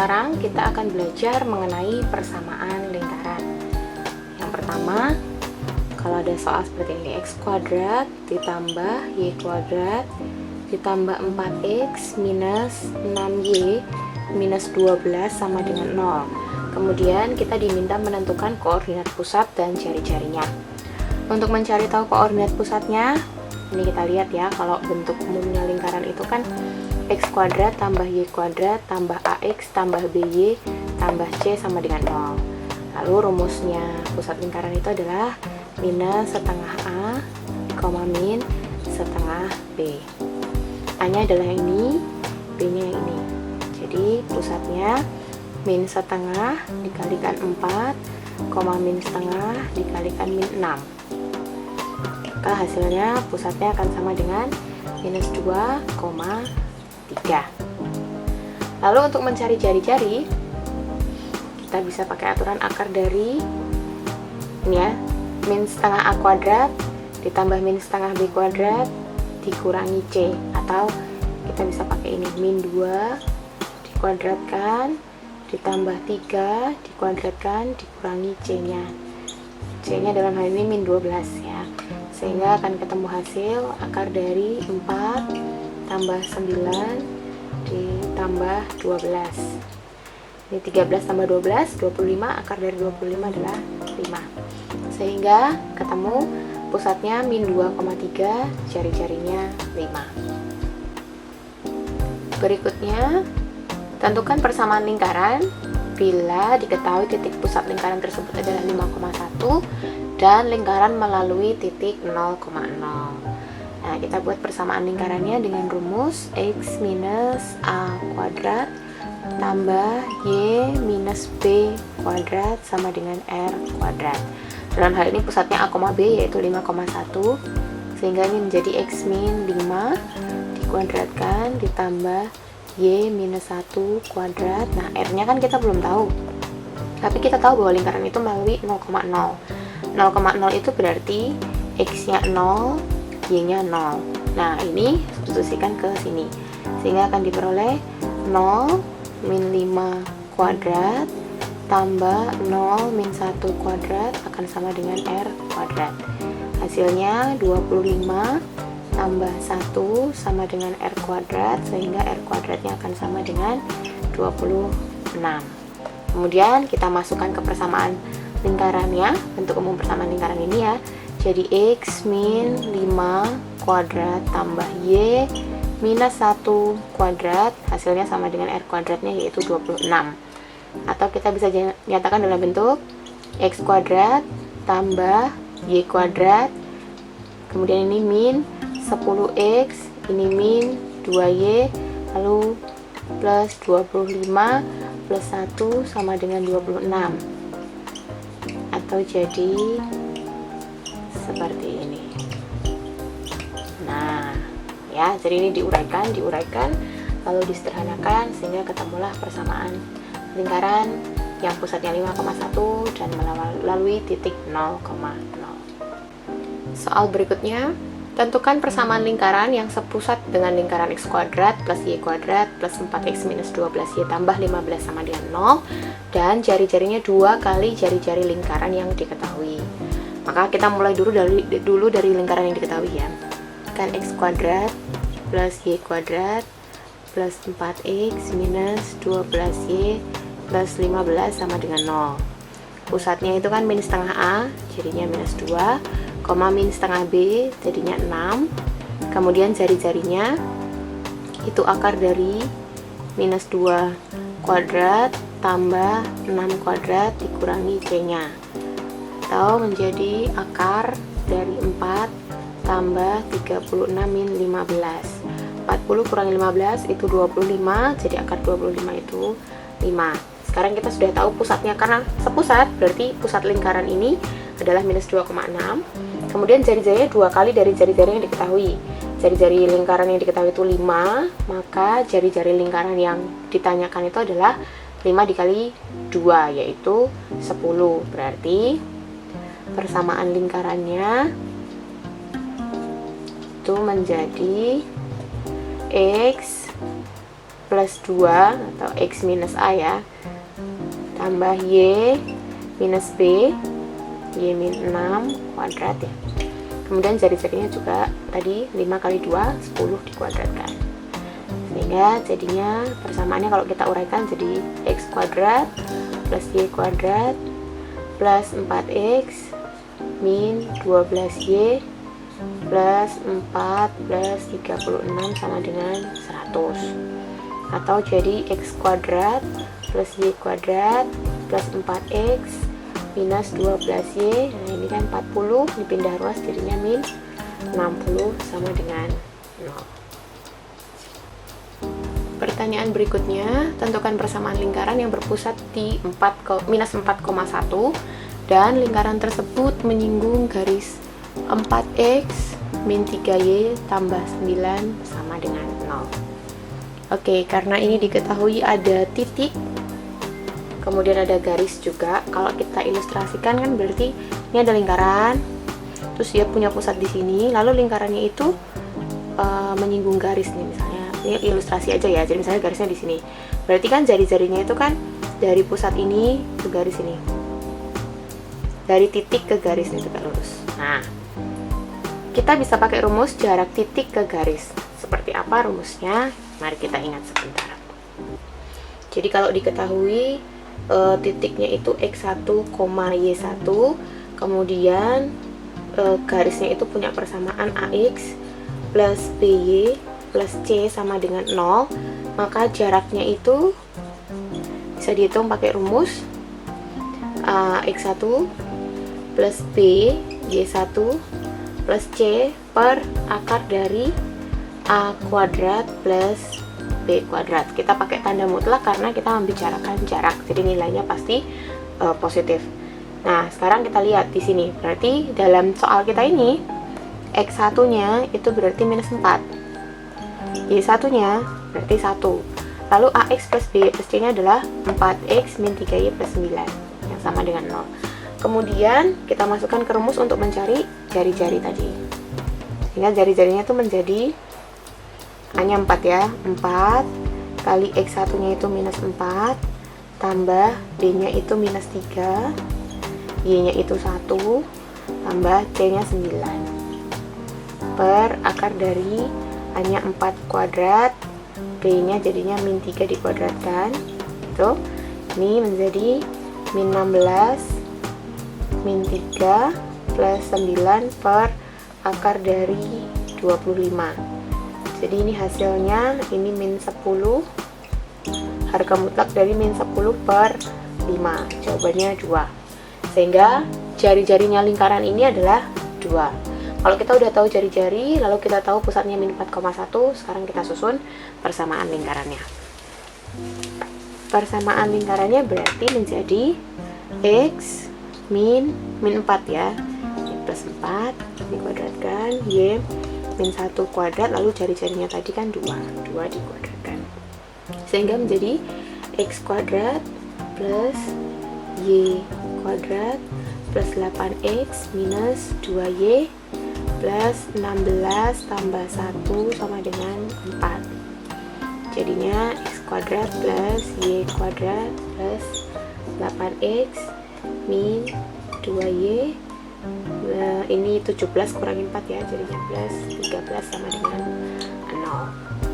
sekarang kita akan belajar mengenai persamaan lingkaran. Yang pertama, kalau ada soal seperti ini, x kuadrat ditambah y kuadrat ditambah 4x minus 6y minus 12 sama dengan 0. Kemudian kita diminta menentukan koordinat pusat dan jari-jarinya. Untuk mencari tahu koordinat pusatnya, ini kita lihat ya, kalau bentuk umumnya lingkaran itu kan x kuadrat tambah y kuadrat tambah ax tambah by tambah c sama dengan 0. Lalu rumusnya pusat lingkaran itu adalah minus setengah a, min setengah b. A nya adalah yang ini, b nya yang ini. Jadi pusatnya min setengah dikalikan 4, min setengah dikalikan min 6. Maka hasilnya pusatnya akan sama dengan minus 2,3. Lalu untuk mencari jari-jari, kita bisa pakai aturan akar dari ini ya, min setengah a kuadrat ditambah min setengah b kuadrat dikurangi c, atau kita bisa pakai ini, min 2 dikuadratkan ditambah 3 dikuadratkan dikurangi c nya. C nya dalam hal ini min 12 ya, sehingga akan ketemu hasil akar dari 4 tambah 9 ditambah 12. Ini 13 tambah 12, 25, akar dari 25 adalah 5. Sehingga ketemu pusatnya min 2,3, jari-jarinya 5. Berikutnya, tentukan persamaan lingkaran bila diketahui titik pusat lingkaran tersebut adalah 5,1 dan lingkaran melalui titik 0,0. Nah, kita buat persamaan lingkarannya dengan rumus x minus a kuadrat tambah y minus b kuadrat sama dengan r kuadrat. Dalam hal ini pusatnya a, b yaitu 5,1, sehingga ini menjadi x min 5 dikuadratkan ditambah y minus 1 kuadrat. Nah, r nya kan kita belum tahu, tapi kita tahu bahwa lingkaran itu melalui 0,0. 0,0 itu berarti x nya 0, y nya 0. Nah, ini substitusikan ke sini, sehingga akan diperoleh 0 min 5 kuadrat tambah 0 min 1 kuadrat akan sama dengan r kuadrat. Hasilnya 25 tambah 1 sama dengan r kuadrat, sehingga r kuadratnya akan sama dengan 26. Kemudian kita masukkan ke persamaan lingkarannya, bentuk umum persamaan lingkaran ini ya. Jadi x min 5 kuadrat tambah y minus 1 kuadrat, hasilnya sama dengan r kuadratnya yaitu 26. Atau kita bisa nyatakan dalam bentuk x kuadrat tambah y kuadrat, kemudian ini min 10x, ini min 2y, lalu plus 25 plus 1 sama dengan 26. Atau jadi seperti ini. Nah, ya, jadi ini diuraikan, lalu disederhanakan sehingga ketemulah persamaan lingkaran yang pusatnya 5,1 dan melalui titik 0,0. Soal berikutnya, tentukan persamaan lingkaran yang sepusat dengan lingkaran x kuadrat plus y kuadrat plus 4x minus 12y tambah 15 sama dengan 0 dan jari-jarinya 2 kali jari-jari lingkaran yang diketahui. Maka kita mulai dulu dari lingkaran yang diketahui ya. Kan x kuadrat plus y kuadrat plus 4x minus 12y plus 15 sama dengan 0. Pusatnya itu kan min setengah a, jadinya minus 2, min setengah b, jadinya 6. Kemudian jari-jarinya itu akar dari minus 2 kuadrat tambah 6 kuadrat dikurangi c-nya, atau menjadi akar dari 4 tambah 36 min 15. 40 kurangi 15 itu 25, jadi akar 25 itu 5. Sekarang kita sudah tahu pusatnya, karena sepusat berarti pusat lingkaran ini adalah minus 2,6. Kemudian jari-jarinya 2 kali dari jari-jari yang diketahui. Jari-jari lingkaran yang diketahui itu 5, maka jari-jari lingkaran yang ditanyakan itu adalah 5 dikali 2, yaitu 10. Berarti persamaan lingkarannya itu menjadi x plus 2 atau X minus A ya, tambah Y minus B, Y min 6 kuadrat ya. Kemudian jari-jarinya juga tadi 5 kali 2, 10 dikuadratkan. Sehingga jadinya persamaannya kalau kita uraikan jadi X kuadrat plus Y kuadrat plus 4X min 12Y plus 4 plus 36 sama dengan 100. Atau jadi X kuadrat plus Y kuadrat plus 4X minus 12Y. Nah ini kan 40, dipindah ruas jadinya min 60 sama dengan 0. Pertanyaan berikutnya, tentukan persamaan lingkaran yang berpusat di minus 4,1 dan lingkaran tersebut menyinggung garis 4X min 3Y tambah 9 sama dengan 0. Oke, karena ini diketahui ada titik, kemudian ada garis juga. Kalau kita ilustrasikan kan berarti ini ada lingkaran, terus dia punya pusat di sini, lalu lingkarannya itu menyinggung garis nih misalnya. Ini ilustrasi aja ya, jadi misalnya garisnya di sini, berarti kan jari-jarinya itu kan dari pusat ini ke garis ini, dari titik ke garis ini tegak lurus. Nah, kita bisa pakai rumus jarak titik ke garis. Seperti apa rumusnya? Mari kita ingat sebentar. Jadi kalau diketahui titiknya itu X1, Y1, kemudian garisnya itu punya persamaan AX plus BY plus C sama dengan 0, maka jaraknya itu bisa dihitung pakai rumus X1 plus B Y1 plus C per akar dari A kuadrat plus B kuadrat. Kita pakai tanda mutlak karena kita membicarakan jarak, jadi nilainya pasti positif. Nah, sekarang kita lihat di sini. Berarti dalam soal kita ini X1 nya itu berarti minus 4, Y1 nya berarti 1, lalu AX plus B plus C nya adalah 4X min 3Y plus 9 yang sama dengan 0. Kemudian kita masukkan ke rumus untuk mencari jari-jari tadi, sehingga jari-jarinya itu menjadi hanya 4 ya, 4 kali X1 nya itu minus 4 tambah B nya itu minus 3, Y nya itu 1 tambah C nya 9 per akar dari hanya 4 kuadrat, B nya jadinya min 3 dikuadratkan itu, ini menjadi min 16 min 3 plus 9 per akar dari 25. Jadi ini hasilnya, ini min 10, harga mutlak dari min 10 per 5, jawabannya 2. Sehingga jari-jarinya lingkaran ini adalah 2. Kalau kita udah tahu jari-jari, lalu kita tahu pusatnya min 4,1, sekarang kita susun persamaan lingkarannya. Persamaan lingkarannya berarti menjadi X min 4 ya, Y plus 4 dikuadratkan, Y min 1 kuadrat, lalu jari-jarinya tadi kan 2 dikuadratkan. Sehingga menjadi X kuadrat plus Y kuadrat plus 8X minus 2Y plus 16 tambah 1 sama dengan 4. Jadinya X kuadrat plus Y kuadrat plus 8X min 2Y, ini 17 kurangi 4 ya, jadinya plus 13 sama dengan 0.